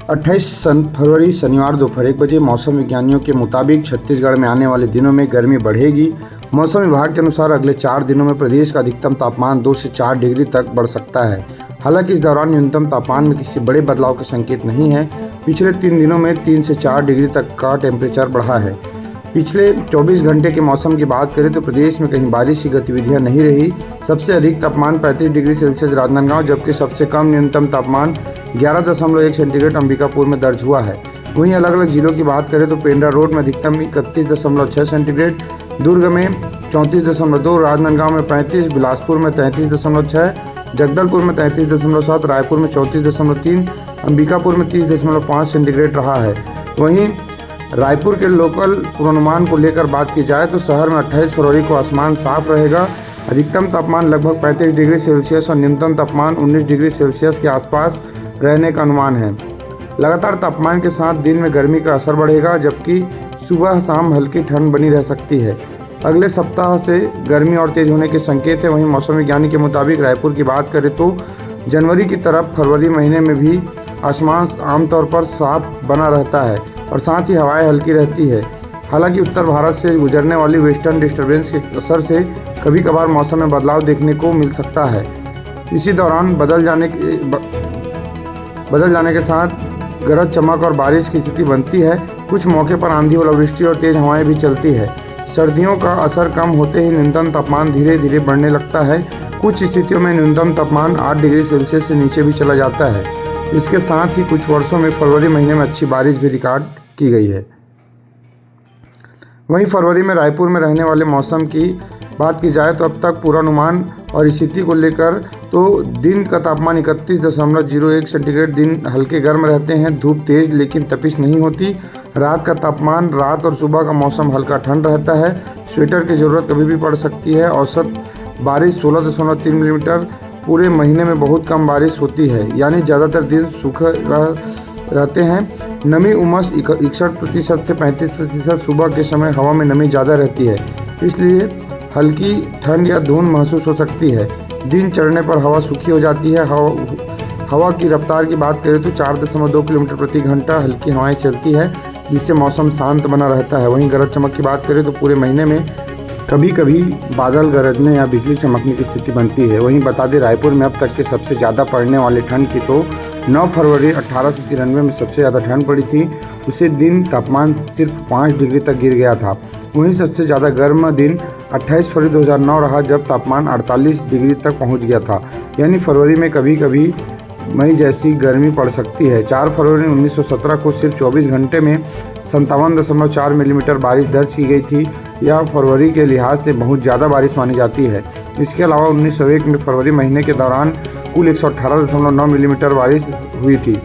28 फरवरी शनिवार दोपहर 1 बजे मौसम विज्ञानियों के मुताबिक छत्तीसगढ़ में आने वाले दिनों में गर्मी बढ़ेगी। मौसम विभाग के अनुसार अगले 4 दिनों में प्रदेश का अधिकतम तापमान 2 से 4 डिग्री तक बढ़ सकता है। हालांकि इस दौरान न्यूनतम तापमान में किसी बड़े बदलाव के संकेत नहीं है। पिछले 3 दिनों में 3 से 4 डिग्री तक का टेम्परेचर बढ़ा है। पिछले 24 घंटे के मौसम की बात करें तो प्रदेश में कहीं बारिश की गतिविधियां नहीं रही। सबसे अधिक तापमान 35 डिग्री सेल्सियस राजनांदगांव, जबकि सबसे कम न्यूनतम तापमान 11.1 सेंटीग्रेड अंबिकापुर में दर्ज हुआ है। वहीं अलग अलग जिलों की बात करें तो पेंड्रा रोड में अधिकतम 31.6 सेंटीग्रेड, दुर्ग में 34.2, राजनांदगांव में 35, बिलासपुर में 33.6, जगदलपुर में 33.7, रायपुर में 34.3, अंबिकापुर में 30.5 सेंटीग्रेड रहा है। वहीं रायपुर के लोकल पूर्वानुमान को लेकर बात की जाए तो शहर में 28 फरवरी को आसमान साफ रहेगा। अधिकतम तापमान लगभग 35 डिग्री सेल्सियस और न्यूनतम तापमान 19 डिग्री सेल्सियस के आसपास रहने का अनुमान है। लगातार तापमान के साथ दिन में गर्मी का असर बढ़ेगा, जबकि सुबह शाम हल्की ठंड बनी रह सकती है। अगले सप्ताह से गर्मी और तेज होने के संकेत हैं। वहीं मौसम विज्ञानी के मुताबिक रायपुर की बात करें तो जनवरी की तरफ फरवरी महीने में भी आसमान आमतौर पर साफ बना रहता है और साथ ही हवाएं हल्की रहती है। हालांकि उत्तर भारत से गुजरने वाली वेस्टर्न डिस्टर्बेंस के असर से कभी कभार मौसम में बदलाव देखने को मिल सकता है। इसी दौरान बदल जाने के साथ गरज चमक और बारिश की स्थिति बनती है। कुछ मौके पर आंधी, ओलावृष्टि और तेज हवाएं भी चलती है। सर्दियों का असर कम होते ही न्यूनतम तापमान धीरे धीरे बढ़ने लगता है। कुछ स्थितियों में न्यूनतम तापमान 8 डिग्री सेल्सियस से नीचे भी चला जाता है। इसके साथ ही कुछ वर्षों में फरवरी महीने में अच्छी बारिश भी रिकॉर्ड की गई है। वहीं फरवरी में रायपुर में रहने वाले मौसम की बात की जाए तो अब तक पूर्वानुमान और स्थिति को लेकर तो दिन का तापमान 31.01 सेंटीग्रेड, दिन हल्के गर्म रहते हैं, धूप तेज लेकिन तपिश नहीं होती। रात का तापमान, रात और सुबह का मौसम हल्का ठंड रहता है, स्वेटर की ज़रूरत कभी भी पड़ सकती है। औसत बारिश 16.3 मिलीमीटर, पूरे महीने में बहुत कम बारिश होती है, यानी ज़्यादातर दिन सूखे रहते हैं। नमी उमस 61% से 35%, सुबह के समय हवा में नमी ज़्यादा रहती है, इसलिए हल्की ठंड या धुंध महसूस हो सकती है। दिन चढ़ने पर हवा सूखी हो जाती है। हवा की रफ्तार की बात करें तो 4.2 किलोमीटर प्रति घंटा हल्की हवाएं चलती है, जिससे मौसम शांत बना रहता है। वहीं गरज चमक की बात करें तो पूरे महीने में कभी कभी बादल गरजने या बिजली चमकने की स्थिति बनती है। वहीं बता दें, रायपुर में अब तक के सबसे ज़्यादा पड़ने वाले ठंड की तो 9 फरवरी 1893 में सबसे ज़्यादा ठंड पड़ी थी। उसे दिन तापमान सिर्फ 5 डिग्री तक गिर गया था। वहीं सबसे ज़्यादा गर्म दिन 28 फरवरी 2009 रहा, जब तापमान 48 डिग्री तक पहुंच गया था। यानी फरवरी में कभी कभी मई जैसी गर्मी पड़ सकती है। 4 फरवरी 1917 को सिर्फ 24 घंटे में 57.4 मिलीमीटर बारिश दर्ज की गई थी। यह फरवरी के लिहाज से बहुत ज़्यादा बारिश मानी जाती है। इसके अलावा 1901 में फरवरी महीने के दौरान कुल 118.9 मिलीमीटर बारिश हुई थी।